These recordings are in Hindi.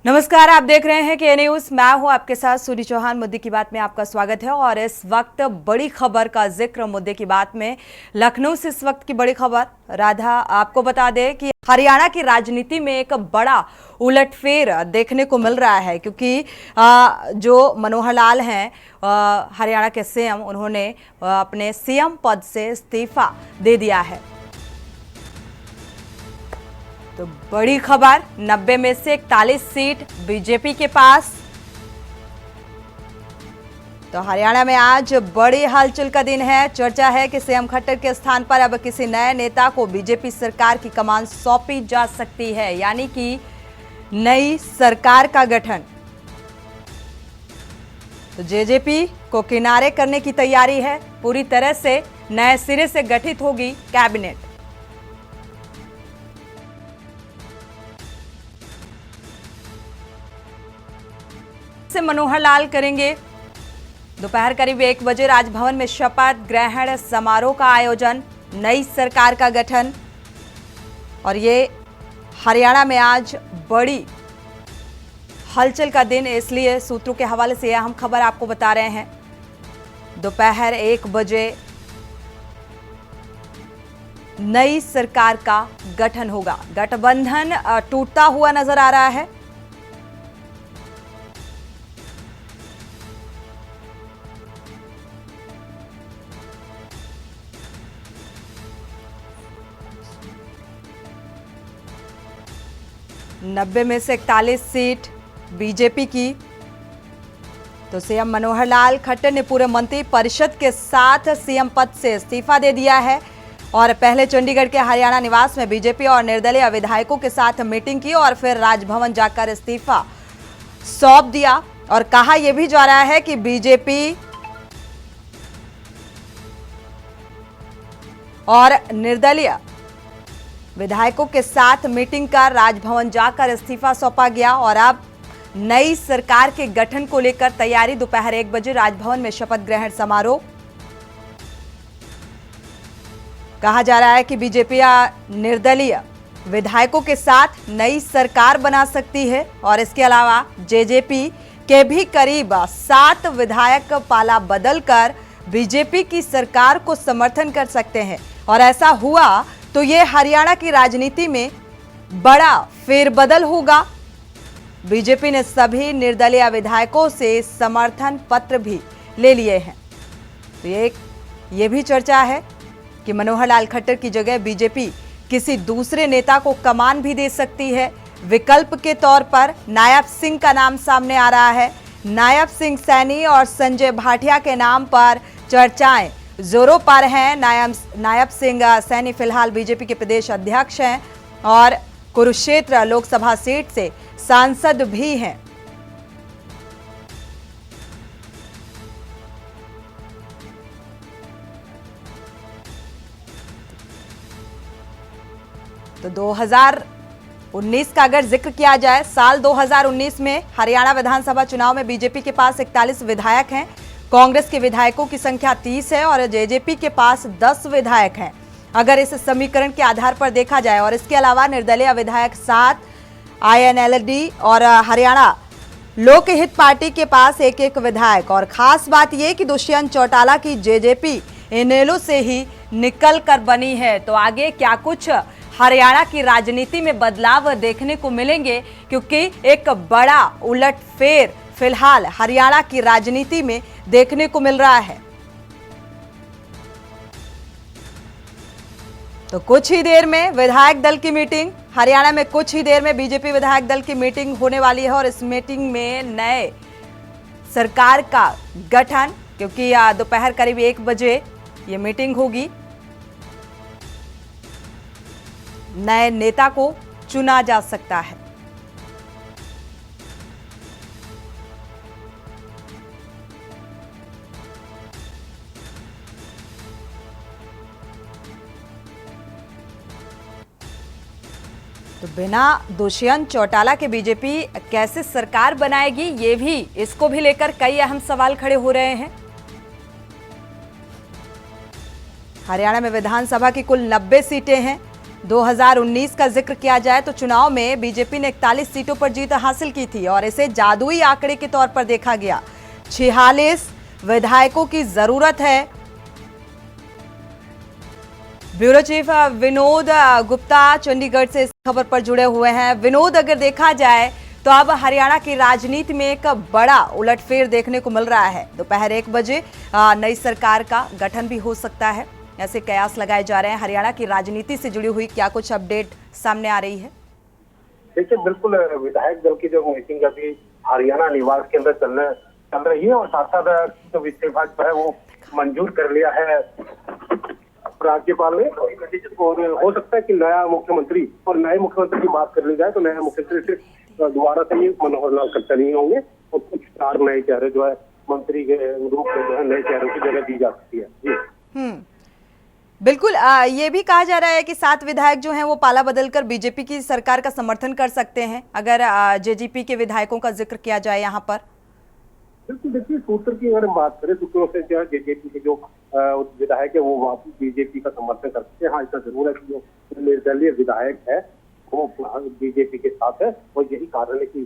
नमस्कार, आप देख रहे हैं के न्यूज। मैं हूं आपके साथ सूरी चौहान। मुद्दे की बात में आपका स्वागत है और इस वक्त बड़ी खबर का जिक्र मुद्दे की बात में लखनऊ से इस वक्त की बड़ी खबर। राधा, आपको बता दें कि हरियाणा की राजनीति में एक बड़ा उलटफेर देखने को मिल रहा है, क्योंकि जो मनोहर लाल हैं हरियाणा के सीएम, उन्होंने अपने सीएम पद से इस्तीफा दे दिया है। तो बड़ी खबर, 90 में से 41 सीट बीजेपी के पास। तो हरियाणा में आज बड़ी हलचल का दिन है। चर्चा है कि सीएम खट्टर के स्थान पर अब किसी नए नेता को बीजेपी सरकार की कमान सौंपी जा सकती है, यानी कि नई सरकार का गठन। तो जेजेपी को किनारे करने की तैयारी है। पूरी तरह से नए सिरे से गठित होगी कैबिनेट। से मनोहर लाल करेंगे दोपहर करीब 1 बजे राजभवन में शपथ ग्रहण समारोह का आयोजन, नई सरकार का गठन। और ये हरियाणा में आज बड़ी हलचल का दिन, इसलिए सूत्रों के हवाले से यह अहम खबर आपको बता रहे हैं। दोपहर 1 बजे नई सरकार का गठन होगा। गठबंधन टूटता हुआ नजर आ रहा है। नब्बे में से 41 सीट बीजेपी की। तो सीएम मनोहर लाल खट्टर ने पूरे मंत्री परिषद के साथ सीएम पद से इस्तीफा दे दिया है और पहले चंडीगढ़ के हरियाणा निवास में बीजेपी और निर्दलीय विधायकों के साथ मीटिंग की और फिर राजभवन जाकर इस्तीफा सौंप दिया। और कहा यह भी जा रहा है कि बीजेपी और निर्दलीय विधायकों के साथ मीटिंग कर राजभवन जाकर इस्तीफा सौंपा गया और अब नई सरकार के गठन को लेकर तैयारी। दोपहर 1 बजे राजभवन में शपथ ग्रहण समारोह। कहा जा रहा है कि बीजेपी या निर्दलीय विधायकों के साथ नई सरकार बना सकती है और इसके अलावा जेजेपी के भी करीब 7 विधायक पाला बदलकर बीजेपी की सरकार को समर्थन कर सकते हैं। और ऐसा हुआ तो ये हरियाणा की राजनीति में बड़ा फेरबदल होगा। बीजेपी ने सभी निर्दलीय विधायकों से समर्थन पत्र भी ले लिए हैं। तो ये भी चर्चा है कि मनोहर लाल खट्टर की जगह बीजेपी किसी दूसरे नेता को कमान भी दे सकती है। विकल्प के तौर पर नायब सिंह का नाम सामने आ रहा है। नायब सिंह सैनी और संजय भाटिया के नाम पर चर्चाएं जोरों पर हैं। नायब सिंह सैनी फिलहाल बीजेपी के प्रदेश अध्यक्ष हैं और कुरुक्षेत्र लोकसभा सीट से सांसद भी हैं। तो 2019 का अगर जिक्र किया जाए, साल 2019 में हरियाणा विधानसभा चुनाव में बीजेपी के पास 41 विधायक हैं, कांग्रेस के विधायकों की संख्या 30 है और जेजेपी के पास 10 विधायक हैं, अगर इस समीकरण के आधार पर देखा जाए। और इसके अलावा निर्दलीय विधायक 7, आईएनएलडी और हरियाणा लोकहित पार्टी के पास 1-1 विधायक। और खास बात यह कि दुष्यंत चौटाला की जेजेपी इनेलो से ही निकल कर बनी है। तो आगे क्या कुछ हरियाणा की राजनीति में बदलाव देखने को मिलेंगे, क्योंकि एक बड़ा उलटफेर फिलहाल हरियाणा की राजनीति में देखने को मिल रहा है। तो कुछ ही देर में विधायक दल की मीटिंग, हरियाणा में कुछ ही देर में बीजेपी विधायक दल की मीटिंग होने वाली है और इस मीटिंग में नए सरकार का गठन, क्योंकि दोपहर करीब 1 बजे ये मीटिंग होगी, नए नेता को चुना जा सकता है। तो बिना दुष्यंत चौटाला के बीजेपी कैसे सरकार बनाएगी, ये भी, इसको भी लेकर कई अहम सवाल खड़े हो रहे हैं। हरियाणा में विधानसभा की कुल 90 सीटें हैं। 2019 का जिक्र किया जाए तो चुनाव में बीजेपी ने 41 सीटों पर जीत हासिल की थी और इसे जादुई आंकड़े के तौर पर देखा गया। 46 विधायकों की जरूरत है। ब्यूरो चीफ विनोद गुप्ता चंडीगढ़ से इस खबर पर जुड़े हुए हैं। विनोद, अगर देखा जाए तो अब हरियाणा की राजनीति में एक बड़ा उलटफेर देखने को मिल रहा है। दोपहर 1 बजे नई सरकार का गठन भी हो सकता है, ऐसे कयास लगाए जा रहे हैं। हरियाणा की राजनीति से जुड़ी हुई क्या कुछ अपडेट सामने आ रही है? देखिए, बिल्कुल विधायक दल की जो मीटिंग अभी हरियाणा निवास के अंदर चल रही है और साथ साथ जो इस्तीफा जो है वो मंजूर कर लिया है राज्यपाल ने। और हो सकता है कि नया मुख्यमंत्री, और नए मुख्यमंत्री की बात कर ली जाए तो नया मुख्यमंत्री सिर्फ दोबारा से ही मनोहर लाल खट्टर नहीं होंगे और कुछ 4 नए चेहरे जो है मंत्री के रूप में जो है नए चेहरों की जगह दी जा सकती है। जी बिल्कुल। ये भी कहा जा रहा है कि 7 विधायक जो हैं वो पाला बदलकर बीजेपी की सरकार का समर्थन कर सकते हैं, अगर जेजेपी के विधायकों का जिक्र किया जाए यहाँ पर। बिल्कुल, देखिए सूत्र की अगर हम बात करें सूत्रों से जो है जेजेपी के जो विधायक है वो वापस बीजेपी का समर्थन कर सकते हैं। हाँ, इतना जरूर है कि जो निर्दलीय विधायक है वो बीजेपी के साथ है और यही कारण है कि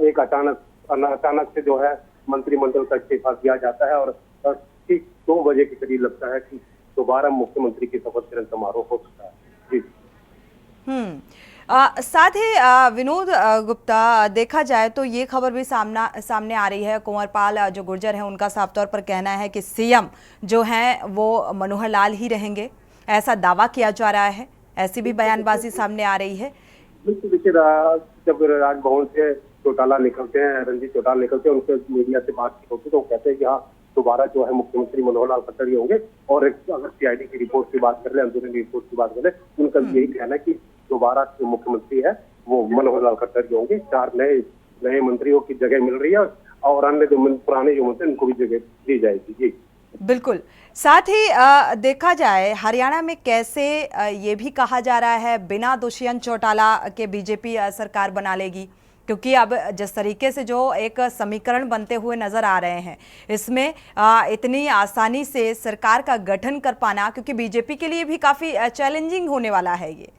एक अचानक से जो है मंत्रिमंडल का इस्तीफा दिया जाता है और ठीक 2 बजे के करीब लगता है कि दोबारा मुख्यमंत्री की शपथ ग्रहण समारोह हो सकता है। जी साथ ही विनोद गुप्ता, देखा जाए तो ये खबर भी सामने आ रही है। कुंवर पाल जो गुर्जर हैं उनका साफ तौर पर कहना है कि सीएम जो हैं वो मनोहर लाल ही रहेंगे, ऐसा दावा किया जा रहा है। ऐसी भी बयानबाजी सामने आ रही है। बिल्कुल, देखिए जब राजभवन से चौटाला निकलते हैं, रणजीत चौटाला निकलते हैं, उनसे मीडिया से बातचीत होती है तो वो कहते हैं कि हाँ दोबारा जो है मुख्यमंत्री मनोहर लाल खट्टर ही होंगे। और अगर सीआईडी की रिपोर्ट की बात कर ले, अंदरूनी रिपोर्ट की बात कर ले, उनका यही कहना है कि दोबारा जो मुख्यमंत्री है वो मनोहर लाल खट्टर ही होंगे। 4 नए मंत्रियों की जगह मिल रही है और अन्य जो पुराने जो मंत्री उनको भी जगह दी जाएगी। जी बिल्कुल। साथ ही देखा जाए हरियाणा में कैसे ये भी कहा जा रहा है बिना दुष्यंत चौटाला के बीजेपी सरकार बना लेगी, क्योंकि अब जिस तरीके से जो एक समीकरण बनते हुए नजर आ रहे हैं इसमें इतनी आसानी से सरकार का गठन कर पाना क्योंकि बीजेपी के लिए भी काफी चैलेंजिंग होने वाला है। ये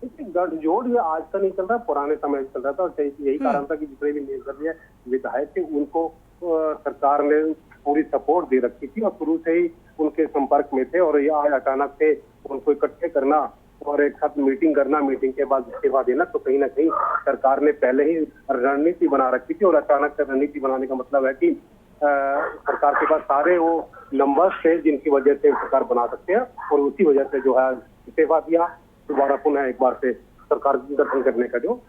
गठजोड़ ये आज का नहीं चल रहा, पुराने समय चल रहा था और यही कारण था कि जितने भी निर्दलीय विधायक थे उनको सरकार ने पूरी सपोर्ट दे रखी थी और शुरू से ही उनके संपर्क में थे और ये आज अचानक से उनको इकट्ठे करना और एक साथ मीटिंग करना, मीटिंग के बाद इस्तीफा देना, तो कहीं ना कहीं सरकार ने पहले ही रणनीति बना रखी थी और अचानक से रणनीति बनाने का मतलब है कि सरकार के पास सारे वो नंबर्स थे जिनकी वजह से सरकार बना सकते हैं और उसी वजह से जो है इस्तीफा दिया, दोबारा पुनः एक बार से सरकार गठन करने का जो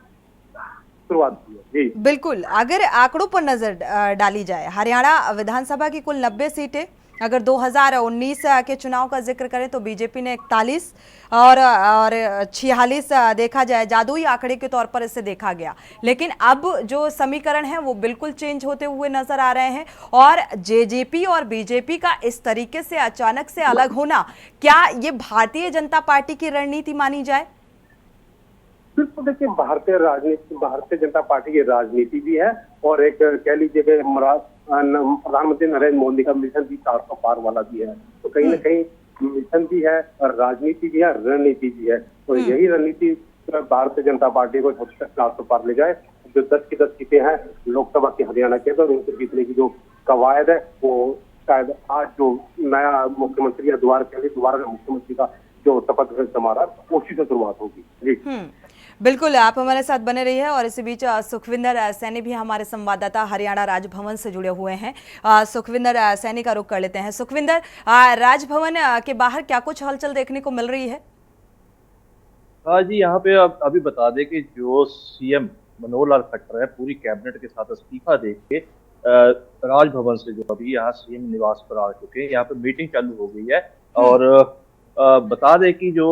शुरुआत की है। जी बिल्कुल। अगर आंकड़ों पर नजर डाली जाए, हरियाणा विधानसभा की कुल 90 सीटें, अगर 2019 के चुनाव का जिक्र करें तो बीजेपी ने 41 और 46 देखा जाए, जादुई आंकड़े के तौर पर इसे देखा गया। लेकिन अब जो समीकरण है वो बिल्कुल चेंज होते हुए नजर आ रहे हैं और जेजेपी और बीजेपी का इस तरीके से अचानक से अलग होना, क्या ये भारतीय जनता पार्टी की रणनीति मानी जाए? बिल्कुल, देखिए भारतीय जनता पार्टी की राजनीति भी है और एक कह लीजिए प्रधानमंत्री नरेंद्र मोदी का मिशन भी 400 पार वाला भी है, तो कहीं ना कहीं मिशन भी है और राजनीति भी है, रणनीति भी है। तो यही रणनीति भारतीय जनता पार्टी को 400 पार ले जाए। जो 10 की 10 सीटें हैं लोकसभा की हरियाणा के अंदर, उनको जीतने की जो कवायद है वो शायद आज जो नया मुख्यमंत्री या दोबारा मुख्यमंत्री का जो शपथ ग्रहण समारोह उसी से शुरुआत होगी। जी बिल्कुल, आप हमारे साथ बने रहिए। और इसी बीच सुखविंदर सैनी भी हमारे संवाददाता हरियाणा राजभवन से जुड़े हुए हैं। सुखविंदर सैनी का रुख कर लेते हैं। सुखविंदर, राजभवन के बाहर क्या कुछ हलचल देखने को मिल रही है? जी, यहाँ पे अभी बता दें कि जो सीएम मनोहर लाल खट्टर है पूरी कैबिनेट के साथ इस्तीफा दे के राजभवन से जो अभी यहाँ सीएम निवास पर आ चुके हैं, यहाँ पे मीटिंग चालू हो गई है। और बता दें कि जो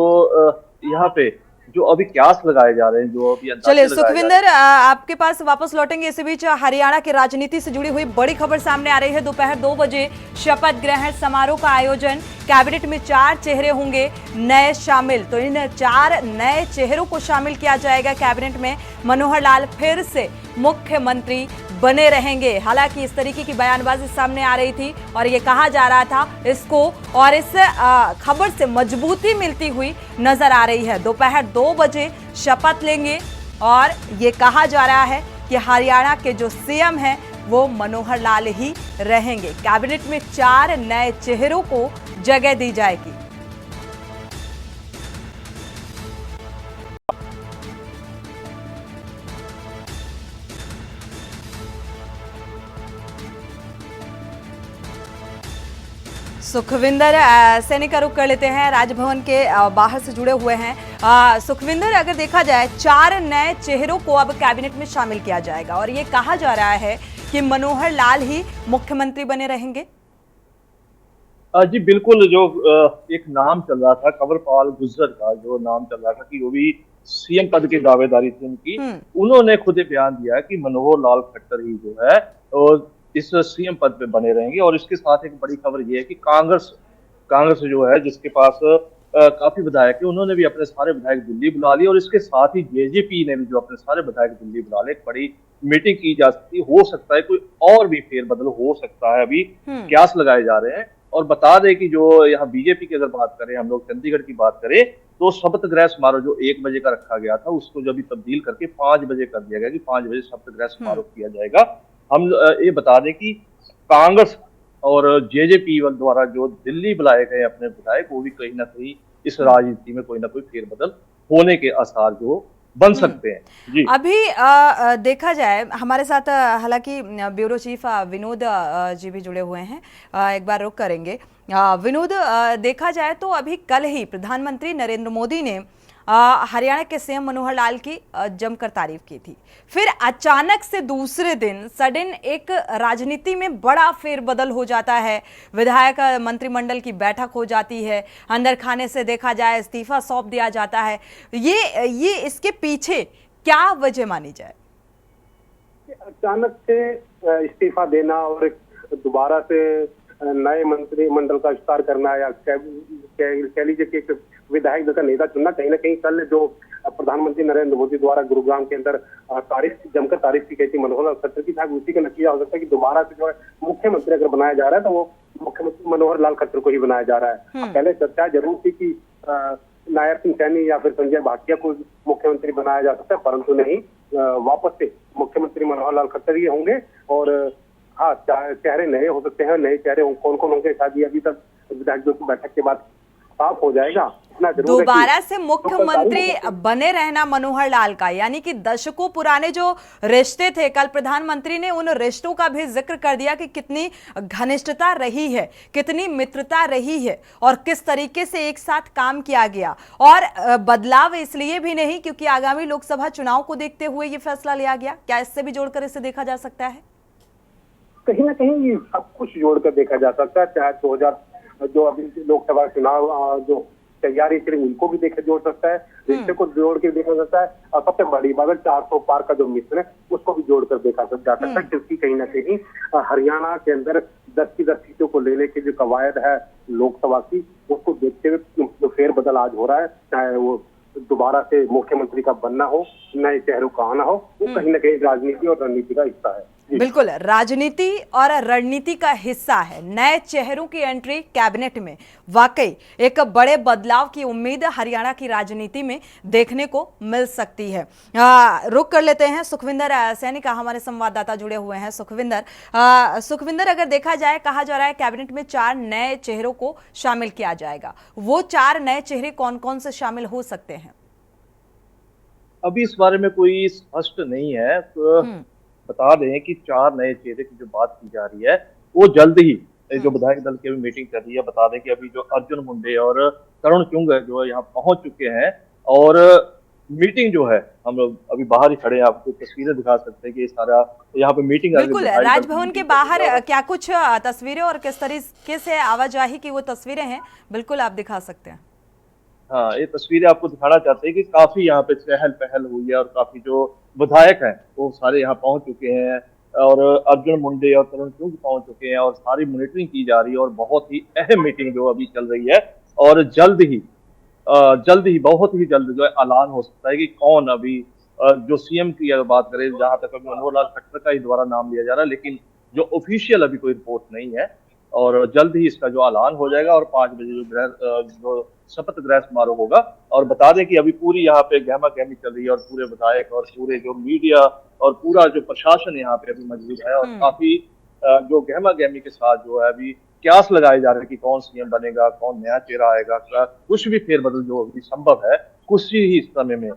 यहाँ पे जो अभी क्यास लगाए जा रहे हैं, जो अभी चलिए सुखविंदर, आपके पास वापस लौटेंगे। इसी बीच हरियाणा की राजनीति से जुड़ी हुई बड़ी खबर सामने आ रही है। दोपहर 2 बजे शपथ ग्रहण समारोह का आयोजन, कैबिनेट में 4 चेहरे होंगे नए शामिल, तो इन 4 नए चेहरों को शामिल किया जाएगा कैबिनेट में। मनोहर लाल फिर से मुख्यमंत्री बने रहेंगे। हालांकि इस तरीके की बयानबाजी सामने आ रही थी और ये कहा जा रहा था इसको, और इस खबर से मजबूती मिलती हुई नजर आ रही है। दोपहर 2 बजे शपथ लेंगे और ये कहा जा रहा है कि हरियाणा के जो सीएम हैं वो मनोहर लाल ही रहेंगे। कैबिनेट में 4 नए चेहरों को जगह दी जाएगी। सुखविंदर सैनी का रुख कर लेते हैं, राजभवन के बाहर से जुड़े हुए हैं। सुखविंदर, अगर देखा जाए 4 नए चेहरों को अब कैबिनेट में शामिल किया जाएगा और ये कहा जा रहा है कि मनोहर लाल ही मुख्यमंत्री बने रहेंगे। जी बिल्कुल, जो एक नाम चल रहा था कंवरपाल गुर्जर का, जो नाम चल रहा था कि वो भी सीएम पद की दावेदारी थी उनकी, उन्होंने खुद बयान दिया कि मनोहर लाल खट्टर ही जो है और इस सीएम पद पे बने रहेंगे। और इसके साथ एक बड़ी खबर ये है कि कांग्रेस जो है, जिसके पास काफी विधायक है, उन्होंने भी अपने सारे विधायक दिल्ली बुला लिए और इसके साथ ही जेजेपी ने भी जो अपने सारे विधायक दिल्ली बुला लिए। एक बड़ी मीटिंग की जा सकती है, हो सकता है कोई और भी फेरबदल हो सकता है, अभी कयास लगाए जा रहे हैं। और बता दें कि जो यहाँ बीजेपी की अगर बात करें, हम लोग चंडीगढ़ की बात करें, तो शपथ ग्रह समारोह जो 1 बजे का रखा गया था उसको जो अभी तब्दील करके 5 बजे कर दिया गया कि 5 बजे शपथ ग्रह समारोह किया जाएगा। हम ये बता दें कि कांग्रेस और जेजेपी द्वारा जो दिल्ली बुलाए गए अपने विधायक, वो भी कहीं ना कहीं इस राजनीति में कोई ना कोई फेरबदल होने के आसार जो बन सकते हैं। जी अभी देखा जाए हमारे साथ हालांकि ब्यूरो चीफ विनोद जी भी जुड़े हुए हैं, एक बार रुक करेंगे। विनोद, देखा जाए तो अभी कल ही प्रधानमंत्री नरेंद्र मोदी ने हरियाणा के सीएम मनोहर लाल की जमकर तारीफ की थी, फिर अचानक से दूसरे दिन सडन एक राजनीति में बड़ा फेरबदल हो जाता है। विधायक मंत्रिमंडल की बैठक हो जाती है, अंदर खाने से देखा जाए इस्तीफा सौंप दिया जाता है। ये इसके पीछे क्या वजह मानी जाए? अचानक से इस्तीफा देना और दोबारा से नए मंत्रिमंडल का विस्तार करना या कह लीजिए कि एक विधायक दल का नेता चुनना, कहीं ना कहीं कल जो प्रधानमंत्री नरेंद्र मोदी द्वारा गुरुग्राम के अंदर जमकर तारीफ की गई थी मनोहर लाल खट्टर की, उसी का नतीजा हो सकता है कि दोबारा से जो है मुख्यमंत्री अगर बनाया जा रहा है तो वो मुख्यमंत्री मनोहर लाल खट्टर को ही बनाया जा रहा है। पहले चर्चा जरूर थी कि नायर सिंह सैनी या फिर संजय भाटिया को मुख्यमंत्री बनाया जा सकता है, परंतु नहीं, वापस से मुख्यमंत्री मनोहर लाल खट्टर ही होंगे। और हाँ, चेहरे नए हो सकते हैं, नए चेहरे कौन कौन होंगे शायद अभी तक विधायक दल की बैठक के बाद साफ हो जाएगा। दोबारा से मुख्यमंत्री बने रहना मनोहर लाल का, यानी कि दशकों पुराने जो रिश्ते थे, कल प्रधानमंत्री ने उन रिश्तों का भी जिक्र कर दिया कि कितनी घनिष्ठता रही है, कितनी मित्रता रही है और किस तरीके से एक साथ काम किया गया। और बदलाव इसलिए भी नहीं क्योंकि आगामी लोकसभा चुनाव को देखते हुए ये फैसला लिया गया। क्या इससे भी जोड़कर इसे देखा जा सकता है? कहीं ना कहीं सब कुछ जोड़कर देखा जा सकता है, चाहे 2000 जो अभी लोकसभा चुनाव जो तैयारी करें उनको भी जोड़ सकता है, रिश्ते को जोड़ के देखा जाता है, और सबसे बड़ी बात 400 पार का जो मिशन है उसको भी जोड़कर देखा जा सकता है, क्योंकि कहीं ना कहीं हरियाणा के अंदर 10 की 10 सीटों को लेने की जो कवायद है लोकसभा की, उसको देखते हुए जो फेरबदल आज हो रहा है, चाहे वो दोबारा से मुख्यमंत्री का बनना हो, नए चेहरों का आना हो, वो कहीं ना कहीं राजनीति और रणनीति का हिस्सा है। बिल्कुल, राजनीति और रणनीति का हिस्सा है। नए चेहरों की एंट्री कैबिनेट में वाकई एक बड़े बदलाव की उम्मीद हरियाणा की राजनीति में देखने को मिल सकती है। रुक कर लेते हैं, सुखविंदर सैनी का हमारे संवाददाता जुड़े हुए हैं। सुखविंदर, अगर देखा जाए, कहा जा रहा है कैबिनेट में 4 नए चेहरों को शामिल किया जाएगा, वो 4 नए चेहरे कौन कौन से शामिल हो सकते हैं? अभी इस बारे में कोई स्पष्ट नहीं है, तो बता दें कि 4 नए चेहरे की जो बात की जा रही है वो जल्द ही जो विधायक दल की अभी मीटिंग कर रही है। बता दें कि अभी जो अर्जुन मुंडे और तरुण चुंग जो यहाँ पहुंच चुके हैं और मीटिंग जो है, हम लोग अभी बाहर ही खड़े हैं, आपको तस्वीरें दिखा सकते हैं कि सारा यहाँ पे मीटिंग। बिल्कुल, राजभवन के बाहर क्या कुछ तस्वीरें और किस तरीके से आवाजाही की वो तस्वीरें हैं, बिल्कुल आप दिखा सकते हैं। हाँ, ये तस्वीरें आपको दिखाना चाहते हैं कि काफी यहाँ पे चहल पहल हुई है और काफी जो विधायक हैं वो सारे यहाँ पहुंच चुके हैं और अर्जुन मुंडे और तरुण चुंग पहुंच चुके हैं और सारी मॉनिटरिंग की जा रही है और बहुत ही अहम मीटिंग जो अभी चल रही है और जल्द ही बहुत ही जल्द जो है ऐलान हो सकता है कि कौन अभी जो सीएम की अगर बात करें, जहां तक अभी मनोहर लाल खट्टर का ही द्वारा नाम लिया जा रहा है, लेकिन जो ऑफिशियल अभी कोई रिपोर्ट नहीं है। और जल्द ही इसका जो ऐलान हो जाएगा और 5 बजे जो शपथ ग्रहण समारोह होगा। और बता दें कि अभी पूरी यहाँ पे गहमा गहमी चल रही है, और पूरे विधायक और पूरे जो मीडिया और पूरा जो प्रशासन यहाँ पे अभी मौजूद है, और काफी जो गहमा गहमी के साथ जो है अभी क्यास लगाए जा रहे हैं कि कौन सीएम बनेगा, कौन नया चेहरा आएगा, कुछ भी फेरबदल जो अभी संभव है, कुछ ही समय में,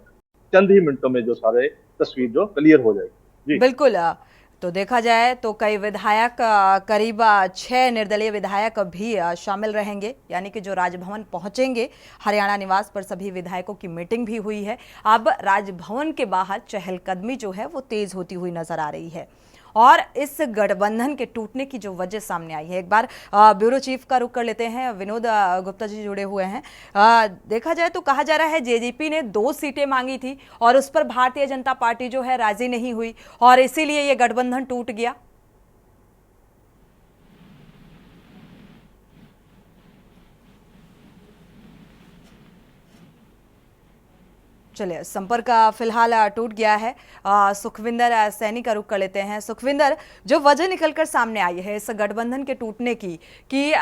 चंद ही मिनटों में जो सारे तस्वीर जो क्लियर हो जाएगी। जी बिल्कुल। तो देखा जाए तो कई विधायक, करीब 6 निर्दलीय विधायक भी शामिल रहेंगे, यानी कि जो राजभवन पहुंचेंगे। हरियाणा निवास पर सभी विधायकों की मीटिंग भी हुई है। अब राजभवन के बाहर चहलकदमी जो है वो तेज होती हुई नजर आ रही है, और इस गठबंधन के टूटने की जो वजह सामने आई है। एक बार ब्यूरो चीफ का रुख कर लेते हैं, विनोद गुप्ता जी जुड़े हुए हैं। देखा जाए तो कहा जा रहा है जेजेपी ने 2 सीटें मांगी थी और उस पर भारतीय जनता पार्टी जो है राजी नहीं हुई, और इसीलिए ये गठबंधन टूट गया। चलिए, संपर्क फिलहाल टूट गया है। सुखविंदर सैनी का रुख कर लेते हैं। सुखविंदर, जो वजह निकलकर सामने आई है इस गठबंधन के टूटने की, कि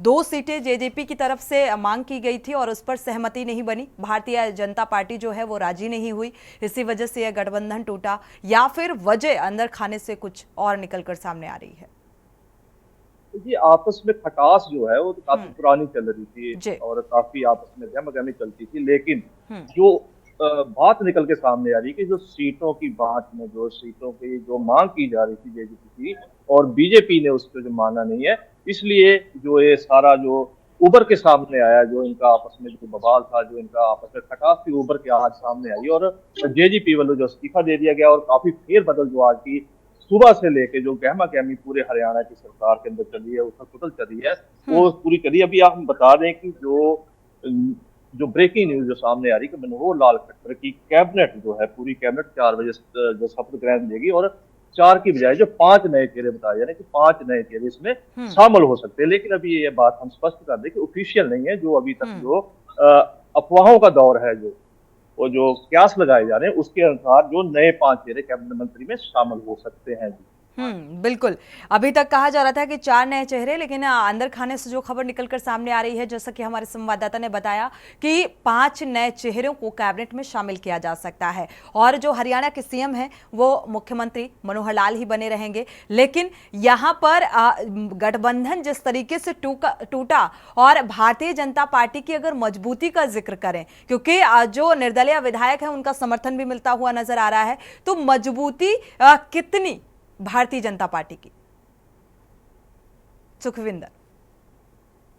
2 सीटें जेजेपी की तरफ से मांग की गई थी और उस पर सहमति नहीं बनी, भारतीय जनता पार्टी जो है वो राजी नहीं हुई, इसी वजह से यह गठबंधन टूटा, या फिर वजह अंदर खाने से कुछ और निकलकर सामने आ रही है? जी, आपस में खटास जो है वो तो काफी पुरानी चल रही थी और काफी आपस में गहमा-गहमी चलती थी, लेकिन जो बात निकल के सामने आ रही है कि जो सीटों की बात में, जो सीटों की जो मांग की जा रही थी जेजेपी की, और बीजेपी ने उसको जो माना नहीं है, इसलिए जो ये सारा जो उभर के सामने आया, जो इनका आपस में जो बवाल था, जो इनका आपस में खटास थी, उभर के आज सामने आई। और जेजेपी वालों जो इस्तीफा दे दिया गया, और काफी फेरबदल जो आज की सुबह से लेके जो गहमा गहमी पूरे हरियाणा की सरकार के अंदर चली है, उथल-पुथल चली है, वो पूरी चली। अभी आप बता दें कि जो ब्रेकिंग न्यूज जो सामने आ रही है कि मनोहर लाल खट्टर की कैबिनेट जो है, पूरी कैबिनेट 4 बजे जो शपथ ग्रहण देगी, और 4 की बजाय जो 5 नए चेहरे बताए जा रहे हैं कि 5 नए चेहरे इसमें शामिल हो सकते हैं। लेकिन अभी ये बात हम स्पष्ट कर दें कि ऑफिशियल नहीं है, जो अभी तक जो अफवाहों का दौर है, जो क्यास लगाए जा रहे हैं, उसके अनुसार जो नए 5 चेहरे कैबिनेट मंत्री में शामिल हो सकते हैं। बिल्कुल। अभी तक कहा जा रहा था कि 4 नए चेहरे, लेकिन अंदर खाने से जो खबर निकलकर सामने आ रही है, जैसा कि हमारे संवाददाता ने बताया, कि 5 नए चेहरों को कैबिनेट में शामिल किया जा सकता है, और जो हरियाणा के सीएम हैं वो मुख्यमंत्री मनोहर लाल ही बने रहेंगे। लेकिन यहाँ पर गठबंधन जिस तरीके से टूटा, और भारतीय जनता पार्टी की अगर मजबूती का जिक्र करें, क्योंकि जो निर्दलीय विधायक है उनका समर्थन भी मिलता हुआ नजर आ रहा है, तो मजबूती कितनी भारतीय जनता पार्टी की? सुखविंदर।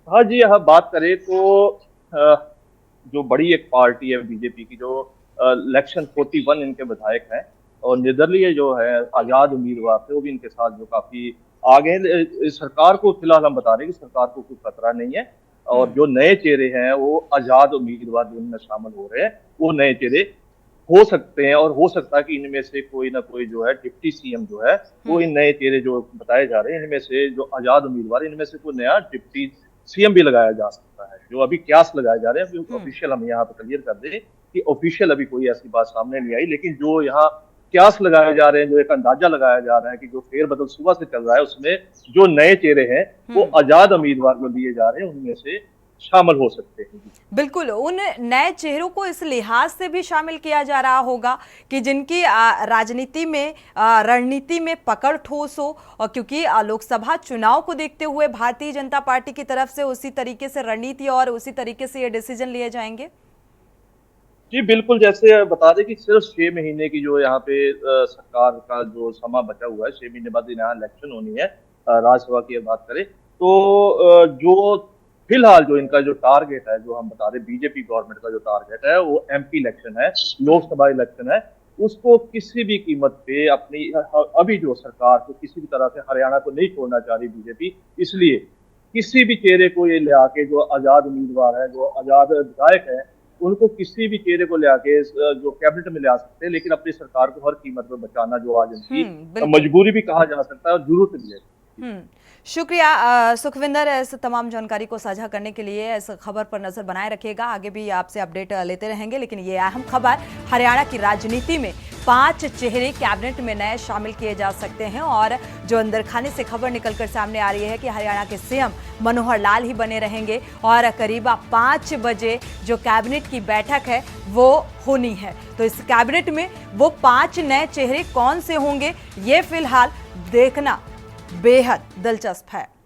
हाँ जी, यहाँ बात करें तो जो बड़ी एक पार्टी है बीजेपी की, जो इलेक्शन 41 इनके विधायक हैं, और निर्दलीय जो है आजाद उम्मीदवार थे, वो भी इनके साथ जो काफी आगे हैं। सरकार को फिलहाल हम बता रहे हैं कि सरकार को कोई खतरा नहीं है, और जो नए चेहरे हैं वो आजाद उम्मीदवार जिनमें शामिल हो रहे हैं, वो नए चेहरे हो सकते हैं, और हो सकता है कि इनमें से कोई ना कोई जो है डिप्टी सीएम जो है, वो इन नए चेहरे जो बताए जा रहे हैं, इनमें से जो आजाद उम्मीदवार, इनमें से कोई नया डिप्टी सीएम भी लगाया जा सकता है। जो अभी क्यास लगाए जा रहे हैं, ऑफिशियल हम यहाँ पे क्लियर कर दें कि ऑफिशियल अभी कोई ऐसी बात सामने नहीं आई, लेकिन जो यहाँ क्यास लगाए जा रहे हैं, जो एक अंदाजा लगाया जा रहा है कि जो फेरबदल सुबह से चल रहा है, उसमें जो नए चेहरे हैं वो आजाद उम्मीदवार जो लिए जा रहे हैं, उनमें से शामिल हो सकते हैं। बिल्कुल, उन नए चेहरों को इस लिहाज से भी शामिल किया जा रहा होगा कि जिनकी राजनीति में, रणनीति में पकड़ ठोस हो, और क्योंकि लोकसभा चुनाव को देखते हुए भारतीय जनता पार्टी की तरफ से उसी तरीके से रणनीति और उसी तरीके से ये डिसीजन लिए जाएंगे। जी बिल्कुल, जैसे बता दें कि सिर्फ 6 महीने की जो यहाँ पे सरकार का जो समय बचा हुआ है, 6 महीने बाद यहाँ इलेक्शन होनी है, राज्यसभा की बात करें तो जो फिलहाल जो इनका जो टारगेट है, जो हम बता रहे बीजेपी गवर्नमेंट का जो टारगेट है, वो एमपी इलेक्शन है, लोकसभा इलेक्शन है, उसको किसी भी कीमत पे अपनी अभी जो सरकार को किसी भी तरह से हरियाणा को नहीं छोड़ना चाह रही बीजेपी, इसलिए किसी भी चेहरे को ये ले आके, जो आजाद उम्मीदवार है, जो आजाद विधायक है, उनको किसी भी चेहरे को ले आके जो कैबिनेट में ले आ सकते हैं, लेकिन अपनी सरकार को हर कीमत पर बचाना जो आज इनकी मजबूरी भी कहा जा सकता है और जरूरत भी है। शुक्रिया सुखविंदर, इस तमाम जानकारी को साझा करने के लिए। इस खबर पर नजर बनाए रखिएगा, आगे भी आपसे अपडेट लेते रहेंगे। लेकिन ये अहम खबर, हरियाणा की राजनीति में 5 चेहरे कैबिनेट में नए शामिल किए जा सकते हैं। और जो अंदर खाने से खबर निकलकर सामने आ रही है कि हरियाणा के सीएम मनोहर लाल ही बने रहेंगे और करीब 5 बजे जो कैबिनेट की बैठक है वो होनी है। तो इस कैबिनेट में वो 5 नए चेहरे कौन से होंगे, ये फिलहाल देखना बेहद दिलचस्प है।